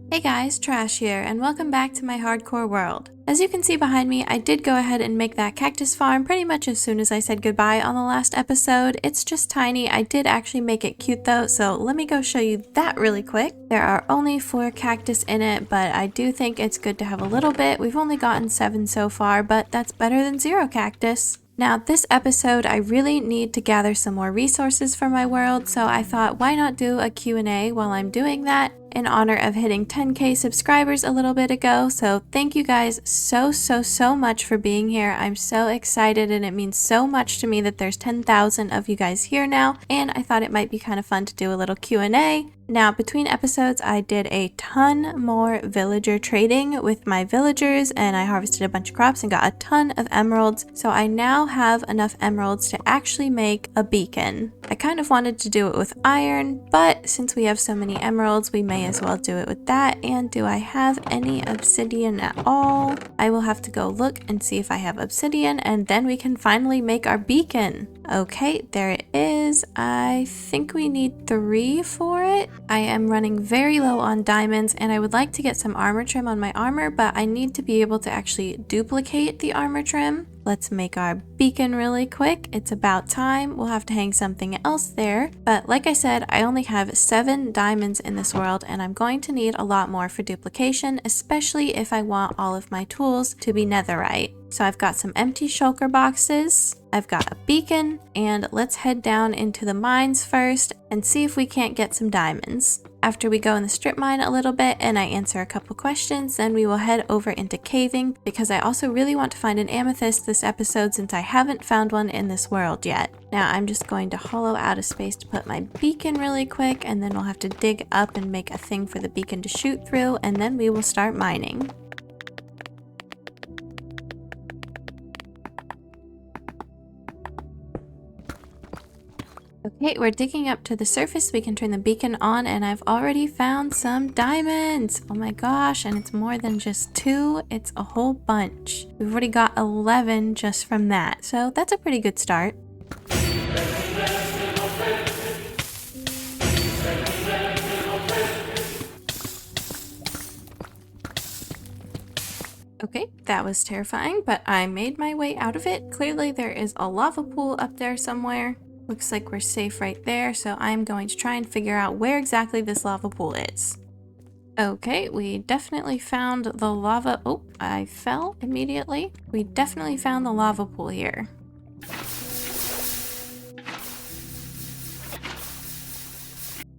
Hey guys, Trash here, and welcome back to my hardcore world. As you can see behind me, I did go ahead and make that cactus farm pretty much as soon as I said goodbye on the last episode. It's just tiny. I did actually make it cute though, so let me go show you that really quick. There are only 4 cactus in it, but I do think it's good to have a little bit. We've only gotten 7 so far, but that's better than 0 cactus. Now, this episode, I really need to gather some more resources for my world, so I thought, why not do a Q&A while I'm doing that in honor of hitting 10K subscribers a little bit ago. So thank you guys so much for being here. I'm so excited, and it means so much to me that there's 10,000 of you guys here now, and I thought it might be kind of fun to do a little Q&A. Now, between episodes, I did a ton more villager trading with my villagers, and I harvested a bunch of crops and got a ton of emeralds. So I now have enough emeralds to actually make a beacon. I kind of wanted to do it with iron, but since we have so many emeralds, we may as well do it with that. And do I have any obsidian at all? I will have to go look and see if I have obsidian, and then we can finally make our beacon. Okay, there it is. I think we need 3 for it. I am running very low on diamonds, and I would like to get some armor trim on my armor, but I need to be able to actually duplicate the armor trim. Let's make our beacon really quick. It's about time. We'll have to hang something else there. But like I said, I only have 7 diamonds in this world, and I'm going to need a lot more for duplication, especially if I want all of my tools to be netherite. So I've got some empty shulker boxes, I've got a beacon, and let's head down into the mines first and see if we can't get some diamonds. After we go in the strip mine a little bit and I answer a couple questions, then we will head over into caving, because I also really want to find an amethyst this episode since I haven't found one in this world yet. Now I'm just going to hollow out a space to put my beacon really quick, and then we'll have to dig up and make a thing for the beacon to shoot through, and then we will start mining. Okay, we're digging up to the surface. We can turn the beacon on, and I've already found some diamonds. Oh my gosh, and it's more than just 2, it's a whole bunch. We've already got 11 just from that, so that's a pretty good start. Okay, that was terrifying, but I made my way out of it. Clearly there is a lava pool up there somewhere. Looks like we're safe right there, so I'm going to try and figure out where exactly this lava pool is. Okay, we definitely found the lava. Oh, I fell immediately. We definitely found the lava pool here.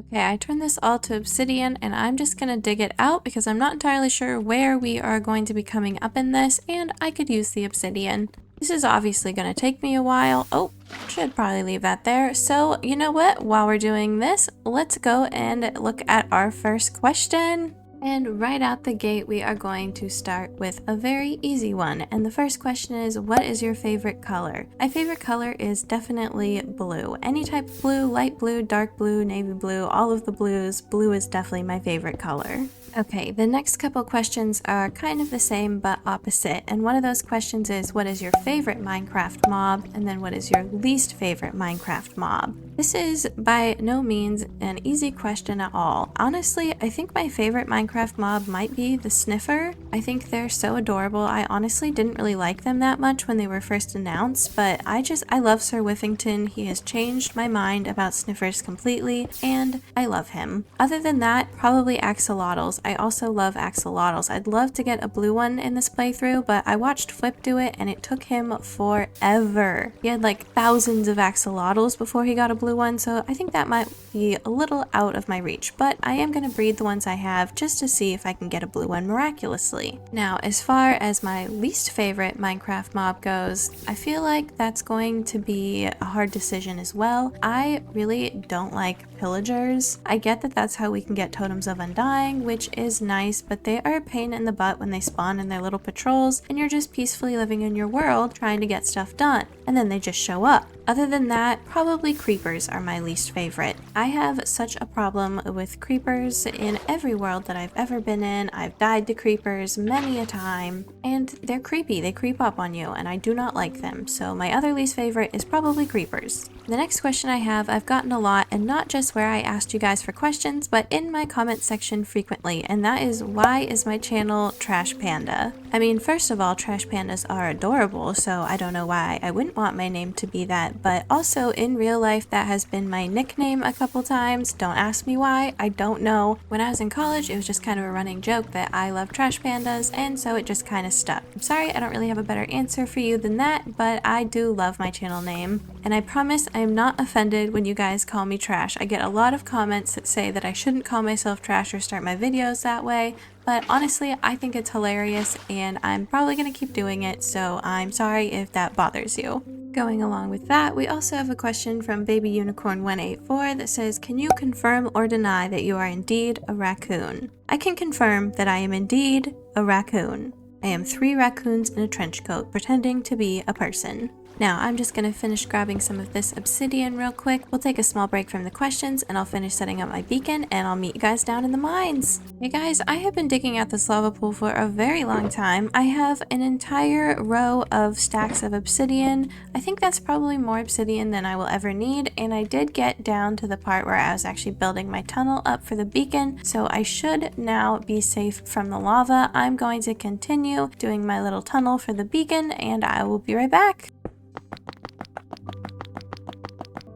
Okay, I turned this all to obsidian, and I'm just gonna dig it out because I'm not entirely sure where we are going to be coming up in this, and I could use the obsidian. This is obviously going to take me a while. Oh, should probably leave that there. So, you know what? While we're doing this, let's go and look at our first question. And right out the gate, we are going to start with a very easy one. And the first question is, what is your favorite color? My favorite color is definitely blue. Any type of blue, light blue, dark blue, navy blue, all of the blues. Blue is definitely my favorite color. Okay, the next couple questions are kind of the same but opposite, and one of those questions is, what is your favorite Minecraft mob? And then what is your least favorite Minecraft mob? This is by no means an easy question at all. Honestly, I think my favorite Minecraft mob might be the Sniffer. I think they're so adorable. I honestly didn't really like them that much when they were first announced, but I love Sir Whiffington. He has changed my mind about Sniffers completely, and I love him. Other than that, probably axolotls. I also love axolotls. I'd love to get a blue one in this playthrough, but I watched Flip do it and it took him forever. He had like thousands of axolotls before he got a blue one, so I think that might be a little out of my reach, but I am going to breed the ones I have just to see if I can get a blue one miraculously. Now, as far as my least favorite Minecraft mob goes, I feel like that's going to be a hard decision as well. I really don't like pillagers. I get that that's how we can get Totems of Undying, which is nice, but they are a pain in the butt when they spawn in their little patrols and you're just peacefully living in your world trying to get stuff done, and then they just show up. Other than that, probably creepers are my least favorite. I have such a problem with creepers in every world that I've ever been in. I've died to creepers many a time, and they're creepy. They creep up on you, and I do not like them. So my other least favorite is probably creepers. The next question I have, I've gotten a lot, and not just where I asked you guys for questions, but in my comment section frequently, and that is, why is my channel Trash Panda? I mean, first of all, Trash Pandas are adorable, so I don't know why I wouldn't want my name to be that, but also in real life that has been my nickname a couple times. Don't ask me why, I don't know. When I was in college, it was just kind of a running joke that I love Trash Pandas, and so it just kind of stuck. I'm sorry, I don't really have a better answer for you than that, but I do love my channel name, and I promise I am not offended when you guys call me trash. I get a lot of comments that say that I shouldn't call myself trash or start my videos that way, but honestly, I think it's hilarious and I'm probably going to keep doing it, so I'm sorry if that bothers you. Going along with that, we also have a question from Baby Unicorn 184 that says, can you confirm or deny that you are indeed a raccoon? I can confirm that I am indeed a raccoon. I am 3 raccoons in a trench coat pretending to be a person. Now, I'm just going to finish grabbing some of this obsidian real quick. We'll take a small break from the questions and I'll finish setting up my beacon and I'll meet you guys down in the mines. Hey guys, I have been digging out this lava pool for a very long time. I have an entire row of stacks of obsidian. I think that's probably more obsidian than I will ever need, and I did get down to the part where I was actually building my tunnel up for the beacon, so I should now be safe from the lava. I'm going to continue doing my little tunnel for the beacon and I will be right back.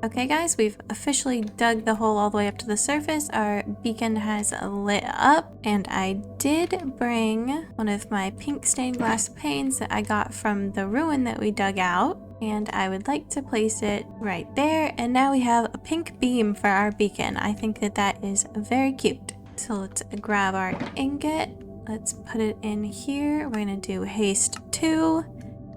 Okay guys, we've officially dug the hole all the way up to the surface. Our beacon has lit up, and I did bring one of my pink stained glass panes that I got from the ruin that we dug out, and I would like to place it right there, and now we have a pink beam for our beacon. I think that that is very cute. So let's grab our ingot, let's put it in here. We're gonna do haste 2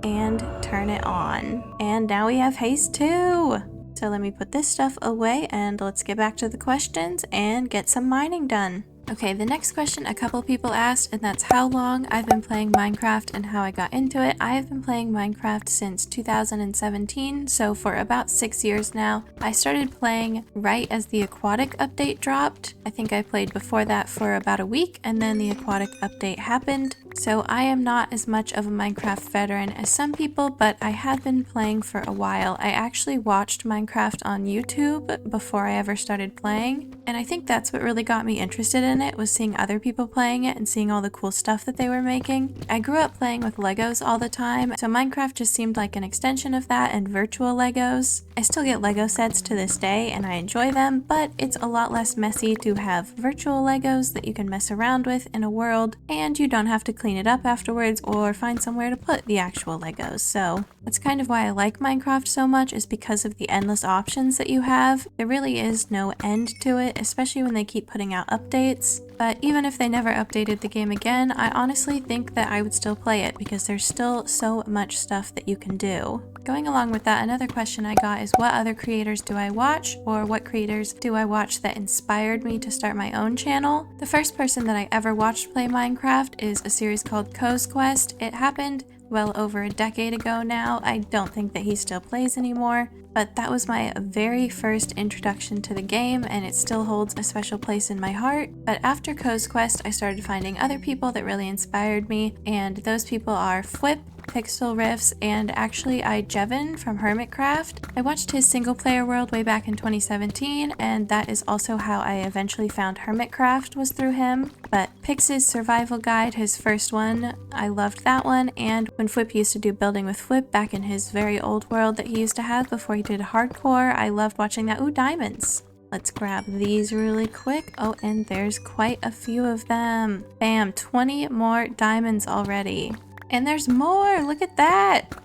and turn it on, and now we have haste 2. So let me put this stuff away and let's get back to the questions and get some mining done. Okay, the next question a couple people asked, and that's how long I've been playing Minecraft and how I got into it. I have been playing Minecraft since 2017, so for about 6 years now. I started playing right as the aquatic update dropped. I think I played before that for about a week, and then the aquatic update happened. So I am not as much of a Minecraft veteran as some people, but I have been playing for a while. I actually watched Minecraft on YouTube before I ever started playing, and I think that's what really got me interested in it, was seeing other people playing it and seeing all the cool stuff that they were making. I grew up playing with Legos all the time, so Minecraft just seemed like an extension of that, and virtual Legos. I still get Lego sets to this day and I enjoy them, but it's a lot less messy to have virtual Legos that you can mess around with in a world, and you don't have to clean it up afterwards or find somewhere to put the actual Legos. So that's kind of why I like Minecraft so much, is because of the endless options that you have. There really is no end to it, especially when they keep putting out updates. But even if they never updated the game again, I honestly think that I would still play it because there's still so much stuff that you can do. Going along with that, another question I got is, what other creators do I watch, or what creators do I watch that inspired me to start my own channel? The first person that I ever watched play Minecraft is a series called Co's Quest. It happened well over a decade ago now. I don't think that he still plays anymore, but that was my very first introduction to the game, and it still holds a special place in my heart. But after Co's Quest, I started finding other people that really inspired me, and those people are Fwip, Pixel Riffs, and actually Jevin from Hermitcraft. I watched his single player world way back in 2017, and that is also how I eventually found Hermitcraft, was through him. But Pix's survival guide, his first one, I loved that one, and when Fwip used to do building with Fwip back in his very old world that he used to have before he did hardcore, I loved watching that. Ooh, diamonds! Let's grab these really quick. Oh, and there's quite a few of them. Bam, 20 more diamonds already. And there's more! Look at that!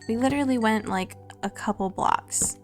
We literally went like a couple blocks.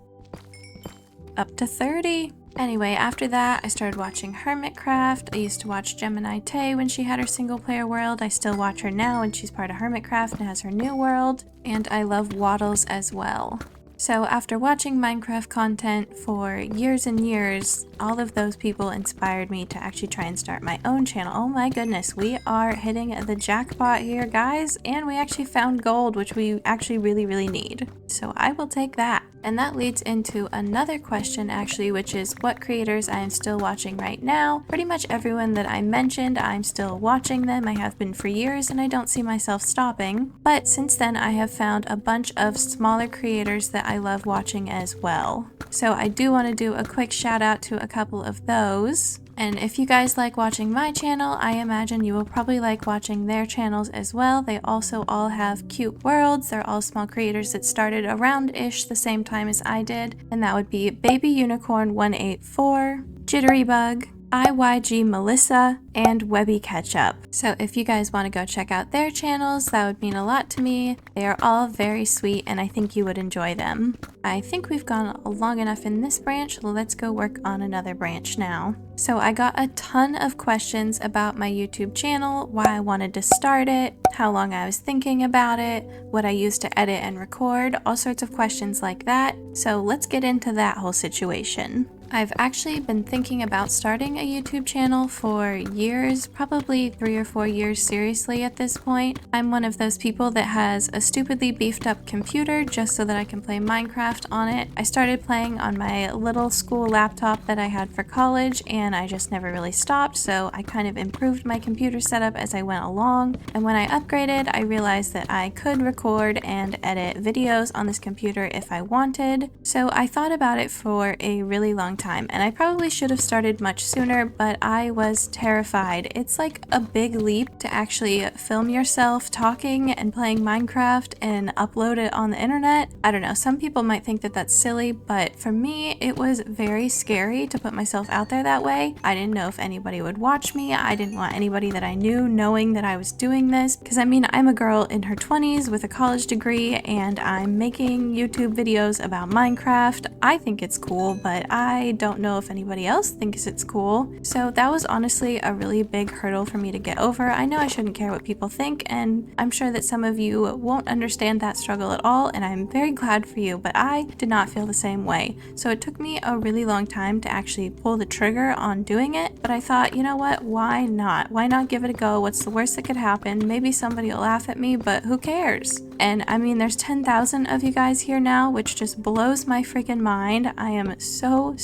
Up to 30! Anyway, after that, I started watching Hermitcraft. I used to watch Gemini Tay when she had her single player world. I still watch her now when she's part of Hermitcraft and has her new world. And I love Waddles as well. So after watching Minecraft content for years and years, all of those people inspired me to actually try and start my own channel. Oh my goodness, we are hitting the jackpot here, guys, and we actually found gold, which we actually really need. So I will take that. And that leads into another question actually, which is what creators I am still watching right now. Pretty much everyone that I mentioned, I'm still watching them. I have been for years and I don't see myself stopping. But since then I have found a bunch of smaller creators that I love watching as well. So I do want to do a quick shout out to a couple of those. And if you guys like watching my channel, I imagine you will probably like watching their channels as well. They also all have cute worlds. They're all small creators that started around-ish the same time as I did. And that would be Baby Unicorn 184, Jitterybug, IYG Melissa, and Webby Ketchup. So if you guys want to go check out their channels, that would mean a lot to me. They are all very sweet and I think you would enjoy them. I think we've gone long enough in this branch, so let's go work on another branch now. So I got a ton of questions about my YouTube channel, why I wanted to start it, how long I was thinking about it, what I used to edit and record, all sorts of questions like that. So let's get into that whole situation. I've actually been thinking about starting a YouTube channel for years, probably 3 or 4 years seriously at this point. I'm one of those people that has a stupidly beefed up computer just so that I can play Minecraft on it. I started playing on my little school laptop that I had for college and I just never really stopped, so I kind of improved my computer setup as I went along. And when I upgraded, I realized that I could record and edit videos on this computer if I wanted. So I thought about it for a really long time, and I probably should have started much sooner, but I was terrified. It's like a big leap to actually film yourself talking and playing Minecraft and upload it on the internet. I don't know, some people might think that that's silly, but for me it was very scary to put myself out there that way. I didn't know if anybody would watch me. I didn't want anybody that I knew knowing that I was doing this, because I mean, I'm a girl in her 20s with a college degree and I'm making YouTube videos about Minecraft. I think it's cool, but I don't know if anybody else thinks it's cool. So that was honestly a really big hurdle for me to get over. I know I shouldn't care what people think, and I'm sure that some of you won't understand that struggle at all, and I'm very glad for you, but I did not feel the same way. So it took me a really long time to actually pull the trigger on doing it, but I thought, you know what, why not? Why not give it a go? What's the worst that could happen? Maybe somebody will laugh at me, but who cares? And I mean, there's 10,000 of you guys here now, which just blows my freaking mind. I am so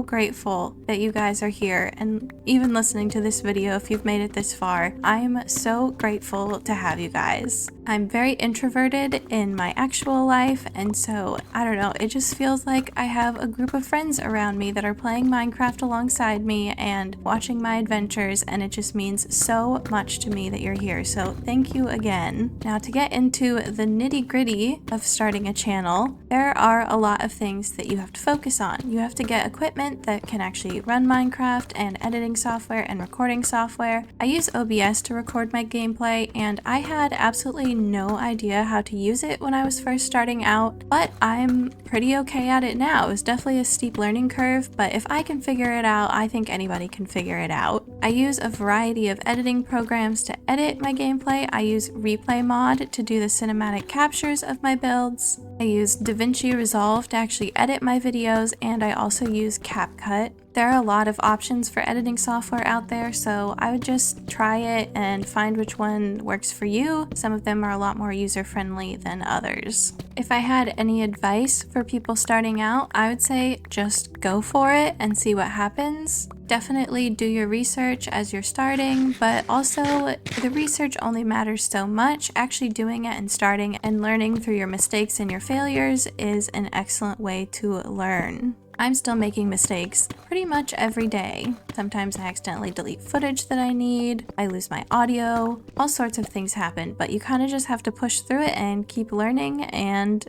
grateful that you guys are here and even listening to this video if you've made it this far. I'm so grateful to have you guys. I'm very introverted in my actual life, and so I don't know, it just feels like I have a group of friends around me that are playing Minecraft alongside me and watching my adventures, and it just means so much to me that you're here. So thank you again. Now to get into the nitty-gritty of starting a channel, there are a lot of things that you have to focus on. You have to get equipment that can actually run Minecraft, and editing software and recording software. I use OBS to record my gameplay, and I had absolutely no idea how to use it when I was first starting out, but I'm pretty okay at it now. It was definitely a steep learning curve, but if I can figure it out, I think anybody can figure it out. I use a variety of editing programs to edit my gameplay. I use Replay Mod to do the cinematic captures of my builds. I use DaVinci Resolve to actually edit my videos, and I also use CapCut. There are a lot of options for editing software out there, so I would just try it and find which one works for you. Some of them are a lot more user-friendly than others. If I had any advice for people starting out, I would say just go for it and see what happens. Definitely do your research as you're starting, but also the research only matters so much. Actually doing it and starting and learning through your mistakes and your failures is an excellent way to learn. I'm still making mistakes pretty much every day. Sometimes I accidentally delete footage that I need, I lose my audio, all sorts of things happen, but you kind of just have to push through it and keep learning, and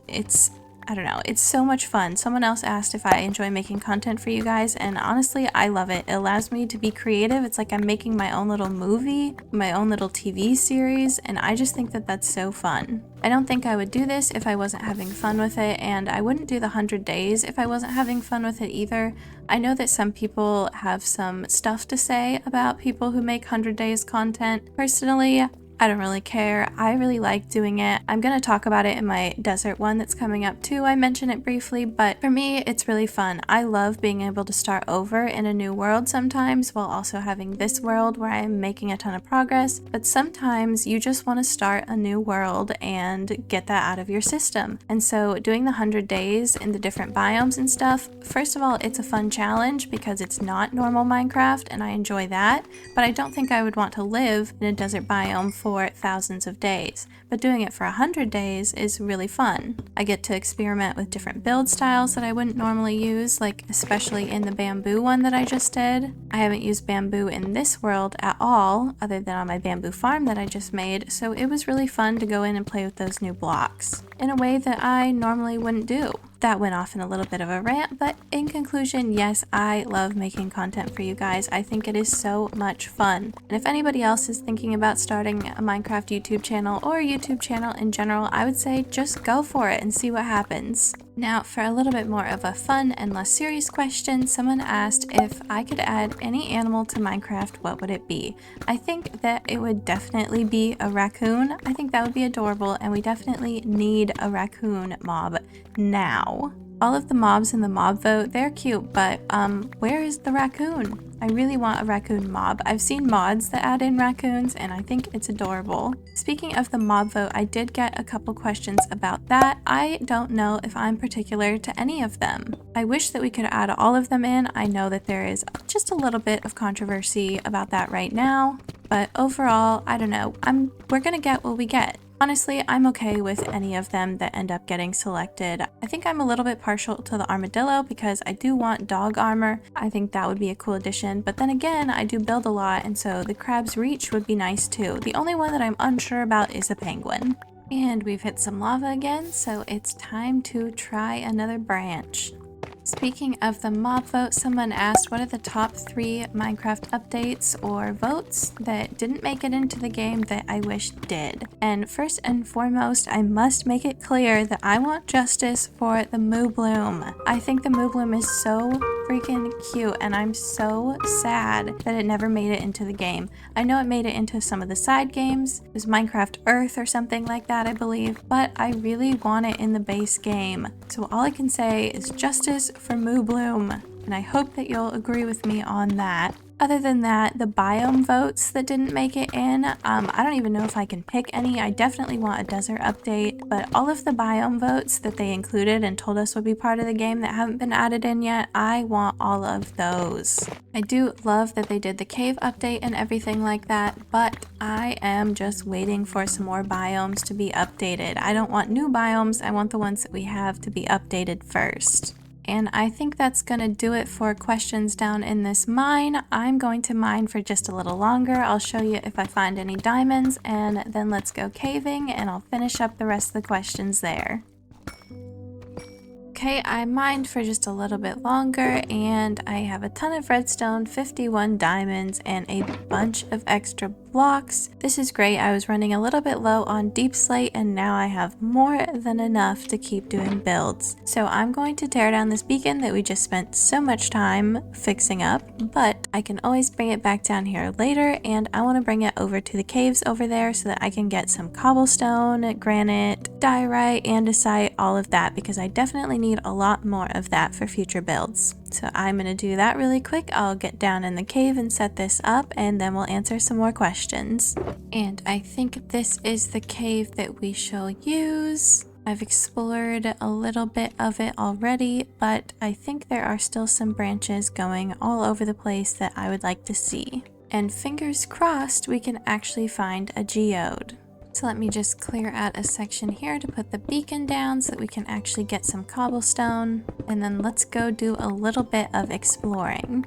I don't know, it's so much fun. Someone else asked if I enjoy making content for you guys, and honestly, I love it. It allows me to be creative. It's like I'm making my own little movie, my own little TV series, and I just think that that's so fun. I don't think I would do this if I wasn't having fun with it, and I wouldn't do the 100 days if I wasn't having fun with it either. I know that some people have some stuff to say about people who make 100 days content. Personally, I don't really care. I really like doing it. I'm gonna talk about it in my desert one that's coming up too. I mentioned it briefly, but for me, it's really fun. I love being able to start over in a new world sometimes while also having this world where I'm making a ton of progress. But sometimes you just want to start a new world and get that out of your system. And so doing the 100 days in the different biomes and stuff, first of all, it's a fun challenge because it's not normal Minecraft and I enjoy that, but I don't think I would want to live in a desert biome for thousands of days. But doing it for 100 days is really fun. I get to experiment with different build styles that I wouldn't normally use, like especially in the bamboo one that I just did. I haven't used bamboo in this world at all, other than on my bamboo farm that I just made, so it was really fun to go in and play with those new blocks in a way that I normally wouldn't do. That went off in a little bit of a rant, but in conclusion, yes, I love making content for you guys. I think it is so much fun. And if anybody else is thinking about starting a Minecraft YouTube channel or a YouTube channel in general, I would say just go for it and see what happens. Now, for a little bit more of a fun and less serious question, someone asked if I could add any animal to Minecraft, what would it be? I think that it would definitely be a raccoon. I think that would be adorable, and we definitely need a raccoon mob now. All of the mobs in the mob vote, they're cute, but where is the raccoon? I really want a raccoon mob. I've seen mods that add in raccoons and I think it's adorable. Speaking of the mob vote, I did get a couple questions about that. I don't know if I'm particular to any of them. I wish that we could add all of them in. I know that there is just a little bit of controversy about that right now, but overall, I don't know. We're gonna get what we get. Honestly, I'm okay with any of them that end up getting selected. I think I'm a little bit partial to the armadillo because I do want dog armor. I think that would be a cool addition, but then again, I do build a lot, and so the crab's reach would be nice too. The only one that I'm unsure about is the penguin. And we've hit some lava again, so it's time to try another branch. Speaking of the mob vote, someone asked what are the top 3 Minecraft updates or votes that didn't make it into the game that I wish did. And first and foremost, I must make it clear that I want justice for the Moo Bloom. I think the Moo Bloom is so freaking cute and I'm so sad that it never made it into the game. I know it made it into some of the side games. It was Minecraft Earth or something like that, I believe, but I really want it in the base game. So all I can say is justice for Moo Bloom, and I hope that you'll agree with me on that. Other than that, the biome votes that didn't make it in, I don't even know if I can pick any. I definitely want a desert update, but all of the biome votes that they included and told us would be part of the game that haven't been added in yet, I want all of those. I do love that they did the cave update and everything like that, but I am just waiting for some more biomes to be updated. I don't want new biomes, I want the ones that we have to be updated first. And I think that's gonna do it for questions down in this mine. I'm going to mine for just a little longer. I'll show you if I find any diamonds, and then let's go caving and I'll finish up the rest of the questions there. Okay, I mined for just a little bit longer and I have a ton of redstone, 51 diamonds, and a bunch of extra blocks. This is great. I was running a little bit low on deep slate and now I have more than enough to keep doing builds. So I'm going to tear down this beacon that we just spent so much time fixing up, but I can always bring it back down here later, and I want to bring it over to the caves over there so that I can get some cobblestone, granite, diorite, andesite, all of that, because I definitely need a lot more of that for future builds. So I'm going to do that really quick. I'll get down in the cave and set this up, and then we'll answer some more questions. And I think this is the cave that we shall use. I've explored a little bit of it already, but I think there are still some branches going all over the place that I would like to see. And fingers crossed we can actually find a geode. So let me just clear out a section here to put the beacon down so that we can actually get some cobblestone. And then let's go do a little bit of exploring.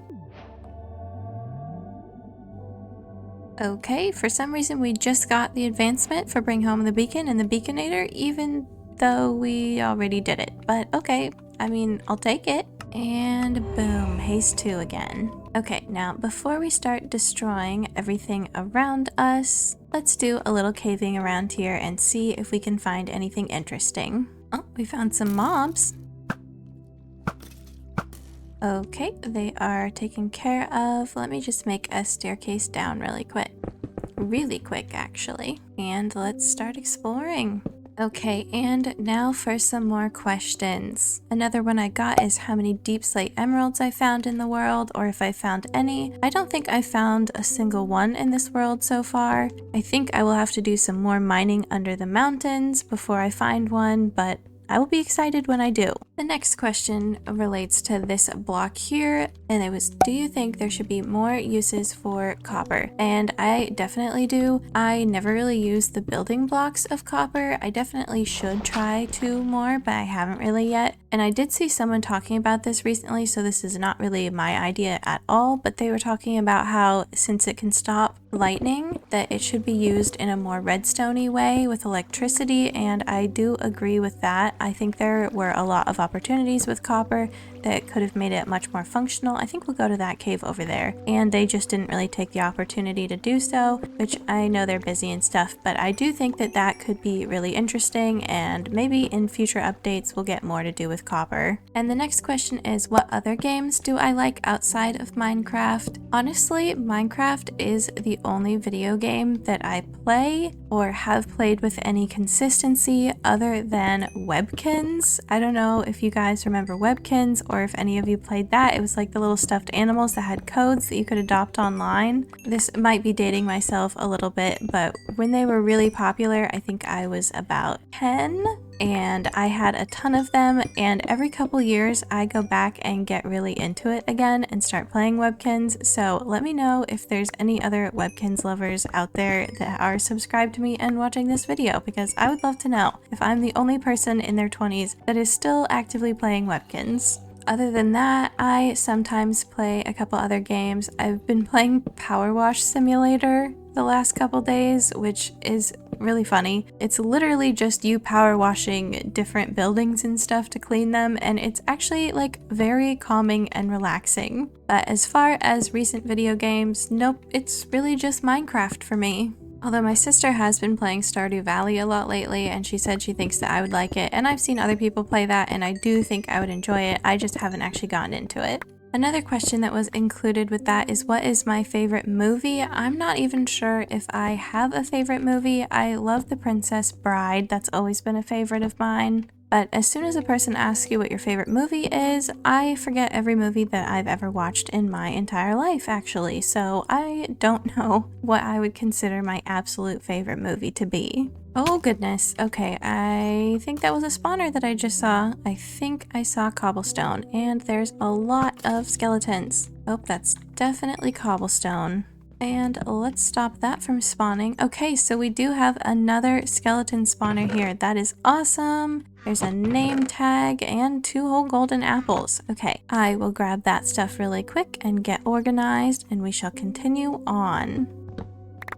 Okay, for some reason we just got the advancement for bring home the beacon and the beaconator, even though we already did it. But okay, I mean, I'll take it. And boom, haste 2 again. Okay, now before we start destroying everything around us, let's do a little caving around here and see if we can find anything interesting. Oh, we found some mobs. Okay, they are taken care of. Let me just make a staircase down really quick. really quick actually. And let's start exploring. Okay, and now for some more questions. Another one I got is how many deep slate emeralds I found in the world, or if I found any. I don't think I found a single one in this world so far. I think I will have to do some more mining under the mountains before I find one, but I will be excited when I do. The next question relates to this block here, and it was, do you think there should be more uses for copper? And I definitely do. I never really used the building blocks of copper. I definitely should try to more, but I haven't really yet. And I did see someone talking about this recently, so this is not really my idea at all, but they were talking about how since it can stop lightning, that it should be used in a more redstone-y way with electricity, and I do agree with that. I think there were a lot of opportunities with copper that could have made it much more functional. I think we'll go to that cave over there, and they just didn't really take the opportunity to do so, which I know they're busy and stuff, but I do think that that could be really interesting, and maybe in future updates we'll get more to do with copper. And the next question is, what other games do I like outside of Minecraft? Honestly, Minecraft is the only video game that I play or have played with any consistency other than Webkinz. I don't know if you guys remember Webkinz or if any of you played that. It was like the little stuffed animals that had codes that you could adopt online. This might be dating myself a little bit, but when they were really popular, I think I was about 10. And I had a ton of them, and every couple years I go back and get really into it again and start playing Webkinz. So let me know if there's any other Webkinz lovers out there that are subscribed to me and watching this video, because I would love to know if I'm the only person in their 20s that is still actively playing Webkinz. Other than that, I sometimes play a couple other games. I've been playing Power Wash Simulator the last couple days, which is really funny. It's literally just you power washing different buildings and stuff to clean them, and it's actually like very calming and relaxing. But as far as recent video games, nope, it's really just Minecraft for me. Although my sister has been playing Stardew Valley a lot lately, and she said she thinks that I would like it, and I've seen other people play that, and I do think I would enjoy it. I just haven't actually gotten into it. Another question that was included with that is, what is my favorite movie? I'm not even sure if I have a favorite movie. I love The Princess Bride. That's always been a favorite of mine. But as soon as a person asks you what your favorite movie is, I forget every movie that I've ever watched in my entire life, actually. So I don't know what I would consider my absolute favorite movie to be. Oh goodness, okay, I think that was a spawner that I just saw. I think I saw cobblestone, and there's a lot of skeletons. Oh, that's definitely cobblestone. And let's stop that from spawning. Okay, so we do have another skeleton spawner here. That is awesome. There's a name tag and 2 whole golden apples. Okay, I will grab that stuff really quick and get organized, and we shall continue on.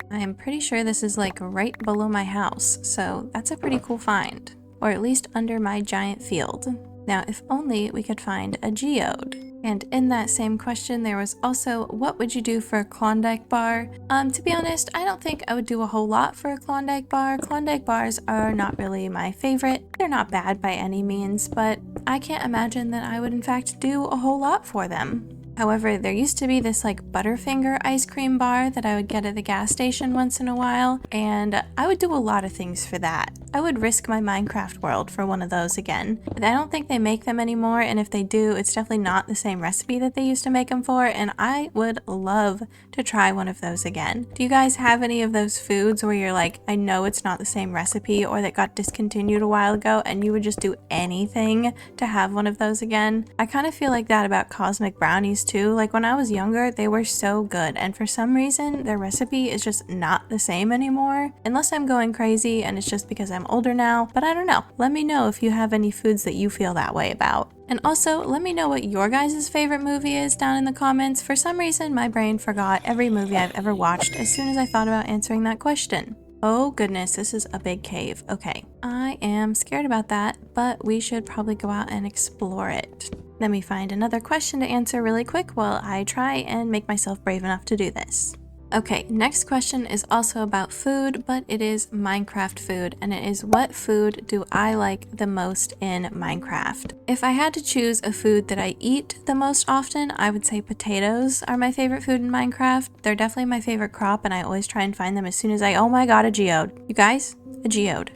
I am pretty sure this is like right below my house, so that's a pretty cool find. Or at least under my giant field. Now, if only we could find a geode. And in that same question, there was also, what would you do for a Klondike bar? To be honest, I don't think I would do a whole lot for a Klondike bar. Klondike bars are not really my favorite. They're not bad by any means, but I can't imagine that I would in fact do a whole lot for them. However, there used to be this like Butterfinger ice cream bar that I would get at the gas station once in a while, and I would do a lot of things for that. I would risk my Minecraft world for one of those again. But I don't think they make them anymore, and if they do, it's definitely not the same recipe that they used to make them for, and I would love to try one of those again. Do you guys have any of those foods where you're like, I know it's not the same recipe, or that got discontinued a while ago, and you would just do anything to have one of those again? I kind of feel like that about Cosmic Brownies too. Like when I was younger, they were so good, and for some reason, their recipe is just not the same anymore. Unless I'm going crazy and it's just because I'm older now, but I don't know. Let me know if you have any foods that you feel that way about. And also, let me know what your guys' favorite movie is down in the comments. For some reason, my brain forgot every movie I've ever watched as soon as I thought about answering that question. Oh goodness, this is a big cave. Okay, I am scared about that, but we should probably go out and explore it. Let me find another question to answer really quick while I try and make myself brave enough to do this. Okay, next question is also about food, but it is Minecraft food, and it is what food do I like the most in Minecraft? If I had to choose a food that I eat the most often, I would say potatoes are my favorite food in Minecraft. They're definitely my favorite crop, and I always try and find them as soon as oh my god, a geode. You guys, a geode.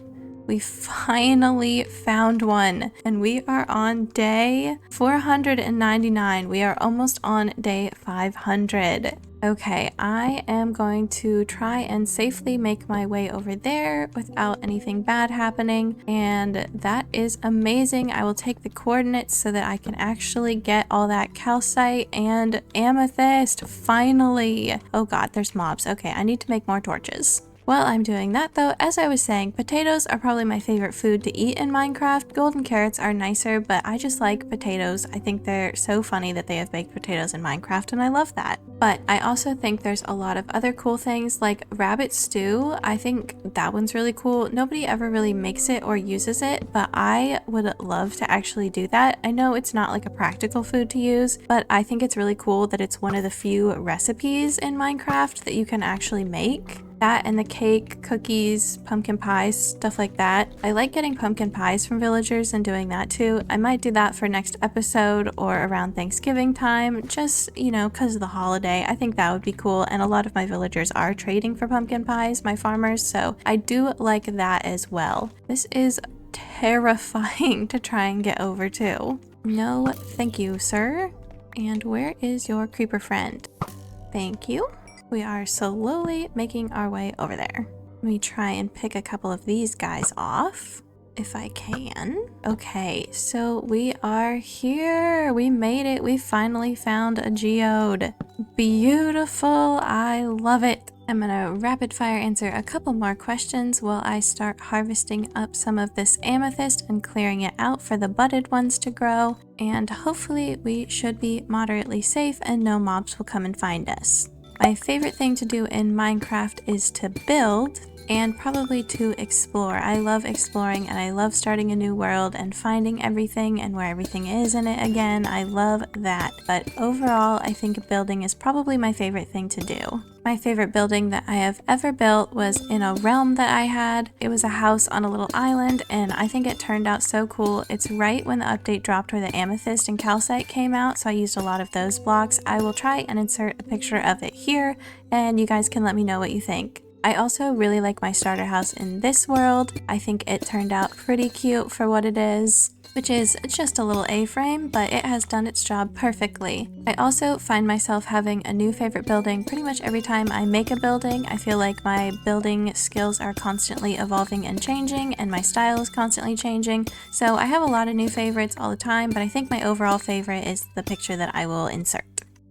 We finally found one, and we are on day 499. We are almost on day 500. Okay, I am going to try and safely make my way over there without anything bad happening, and that is amazing. I will take the coordinates so that I can actually get all that calcite and amethyst, finally. Oh god, there's mobs. Okay, I need to make more torches. While I'm doing that though, as I was saying, potatoes are probably my favorite food to eat in Minecraft. Golden carrots are nicer, but I just like potatoes. I think they're so funny that they have baked potatoes in Minecraft, and I love that. But I also think there's a lot of other cool things like rabbit stew. I think that one's really cool. Nobody ever really makes it or uses it, but I would love to actually do that. I know it's not like a practical food to use, but I think it's really cool that it's one of the few recipes in Minecraft that you can actually make. That and the cake, cookies, pumpkin pies, stuff like that. I like getting pumpkin pies from villagers and doing that too. I might do that for next episode or around Thanksgiving time, just, you know, because of the holiday. I think that would be cool, and a lot of my villagers are trading for pumpkin pies, my farmers, so I do like that as well. This is terrifying to try and get over to. No, thank you, sir. And where is your creeper friend? Thank you. We are slowly making our way over there. Let me try and pick a couple of these guys off, if I can. Okay, so we are here. We made it. We finally found a geode. Beautiful. I love it. I'm gonna rapid fire answer a couple more questions while I start harvesting up some of this amethyst and clearing it out for the budded ones to grow. And hopefully we should be moderately safe and no mobs will come and find us. My favorite thing to do in Minecraft is to build and probably to explore. I love exploring and I love starting a new world and finding everything and where everything is in it again. I love that. But overall, I think building is probably my favorite thing to do. My favorite building that I have ever built was in a realm that I had. It was a house on a little island, and I think it turned out so cool. It's right when the update dropped where the amethyst and calcite came out, so I used a lot of those blocks. I will try and insert a picture of it here, and you guys can let me know what you think. I also really like my starter house in this world. I think it turned out pretty cute for what it is, which is just a little A-frame, but it has done its job perfectly. I also find myself having a new favorite building pretty much every time I make a building. I feel like my building skills are constantly evolving and changing, and my style is constantly changing. So I have a lot of new favorites all the time, but I think my overall favorite is the picture that I will insert.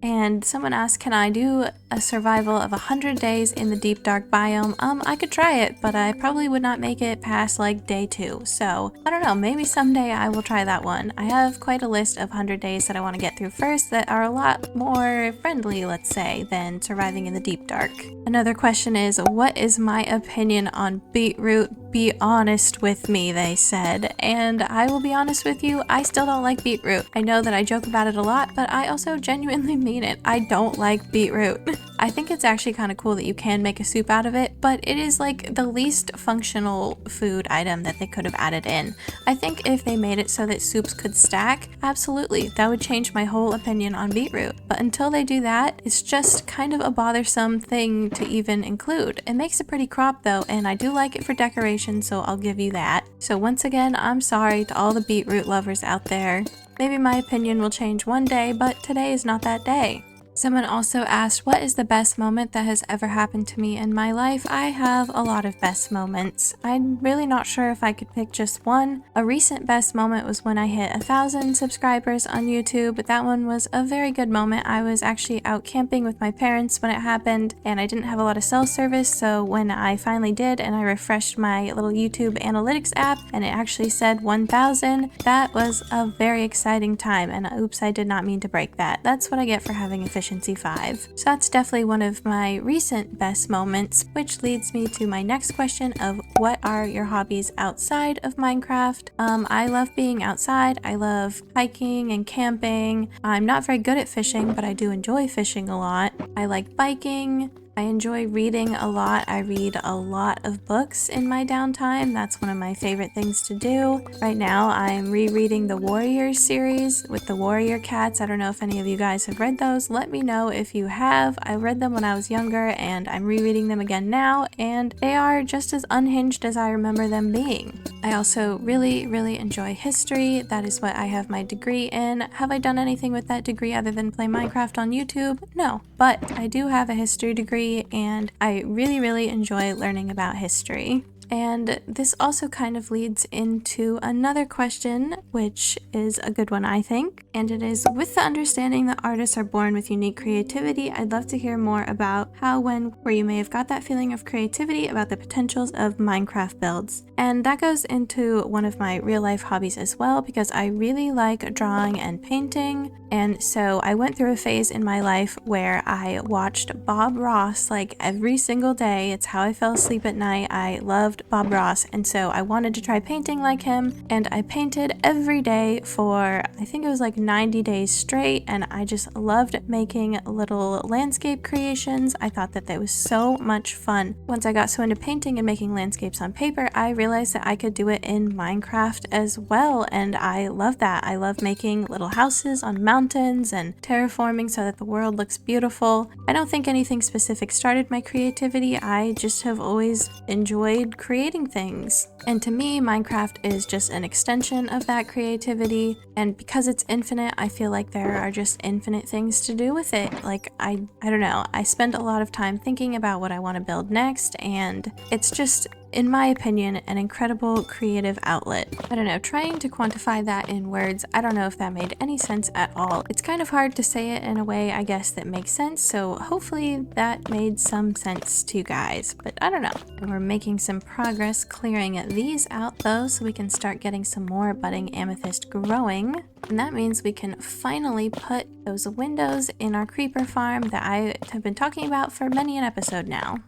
And someone asked, can I do a survival of 100 days in the deep dark biome? I could try it, but I probably would not make it past like day 2. So I don't know, maybe someday I will try that one. I have quite a list of 100 days that I want to get through first that are a lot more friendly, let's say, than surviving in the deep dark. Another question is, what is my opinion on beetroot? Be honest with me, they said, and I will be honest with you, I still don't like beetroot. I know that I joke about it a lot, but I also genuinely mean it. I don't like beetroot. I think it's actually kind of cool that you can make a soup out of it, but it is like the least functional food item that they could have added in. I think if they made it so that soups could stack, absolutely, that would change my whole opinion on beetroot. But until they do that, it's just kind of a bothersome thing to even include. It makes a pretty crop though, and I do like it for decoration, so I'll give you that. So once again, I'm sorry to all the beetroot lovers out there. Maybe my opinion will change one day, but today is not that day. Someone also asked, what is the best moment that has ever happened to me in my life? I have a lot of best moments. I'm really not sure if I could pick just one. A recent best moment was when I hit 1,000 subscribers on YouTube. That one was a very good moment. I was actually out camping with my parents when it happened, and I didn't have a lot of cell service, so when I finally did and I refreshed my little YouTube analytics app and it actually said 1,000, that was a very exciting time, and oops, I did not mean to break that. That's what I get for having efficiency 5. So that's definitely one of my recent best moments, which leads me to my next question of what are your hobbies outside of Minecraft? I love being outside. I love hiking and camping. I'm not very good at fishing, but I do enjoy fishing a lot. I like biking. I enjoy reading a lot. I read a lot of books in my downtime. That's one of my favorite things to do. Right now, I'm rereading the Warriors series with the Warrior Cats. I don't know if any of you guys have read those. Let me know if you have. I read them when I was younger and I'm rereading them again now, and they are just as unhinged as I remember them being. I also really enjoy history. That is what I have my degree in. Have I done anything with that degree other than play Minecraft on YouTube? No, but I do have a history degree and I really enjoy learning about history. And this also kind of leads into another question, which is a good one, I think. And it is, with the understanding that artists are born with unique creativity, I'd love to hear more about how, when, where you may have got that feeling of creativity about the potentials of Minecraft builds. And that goes into one of my real life hobbies as well, because I really like drawing and painting. And so I went through a phase in my life where I watched Bob Ross like every single day. It's how I fell asleep at night. I loved Bob Ross, and so I wanted to try painting like him, and I painted every day for I think it was like 90 days straight, and I just loved making little landscape creations. I thought that was so much fun. Once I got so into painting and making landscapes on paper, I realized that I could do it in Minecraft as well, and I love that. I love making little houses on mountains and terraforming so that the world looks beautiful. I don't think anything specific started my creativity. I just have always enjoyed creating things. And to me, Minecraft is just an extension of that creativity. And because it's infinite, I feel like there are just infinite things to do with it. Like, I don't know. I spend a lot of time thinking about what I want to build next, and it's just, in my opinion, an incredible creative outlet. I don't know, trying to quantify that in words, I don't know if that made any sense at all. It's kind of hard to say it in a way, I guess, that makes sense, so hopefully that made some sense to you guys, but I don't know. And we're making some progress clearing these out though, so we can start getting some more budding amethyst growing. And that means we can finally put those windows in our creeper farm that I have been talking about for many an episode now.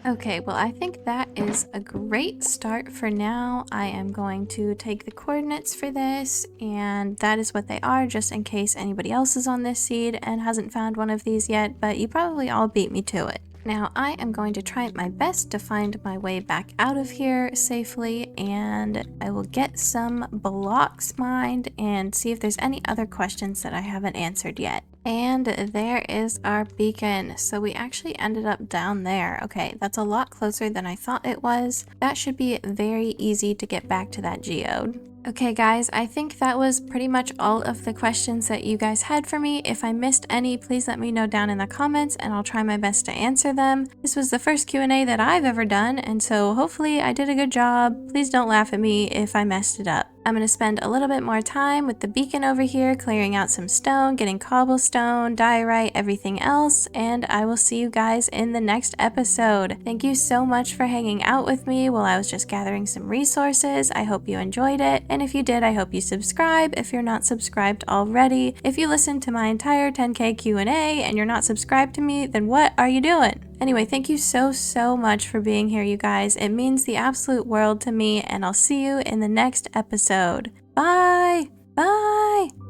Okay, well, I think that is a great start for now. I am going to take the coordinates for this, and that is what they are, just in case anybody else is on this seed and hasn't found one of these yet, but you probably all beat me to it. Now, I am going to try my best to find my way back out of here safely, and I will get some blocks mined and see if there's any other questions that I haven't answered yet. And there is our beacon. So we actually ended up down there. Okay, that's a lot closer than I thought it was. That should be very easy to get back to that geode. Okay guys, I think that was pretty much all of the questions that you guys had for me. If I missed any, please let me know down in the comments and I'll try my best to answer them. This was the first Q&A that I've ever done, and so hopefully I did a good job. Please don't laugh at me if I messed it up. I'm going to spend a little bit more time with the beacon over here, clearing out some stone, getting cobblestone, diorite, everything else, and I will see you guys in the next episode. Thank you so much for hanging out with me while I was just gathering some resources. I hope you enjoyed it, and if you did, I hope you subscribe if you're not subscribed already. If you listened to my entire 10K Q&A and you're not subscribed to me, then what are you doing? Anyway, thank you so much for being here, you guys. It means the absolute world to me, and I'll see you in the next episode. Bye! Bye!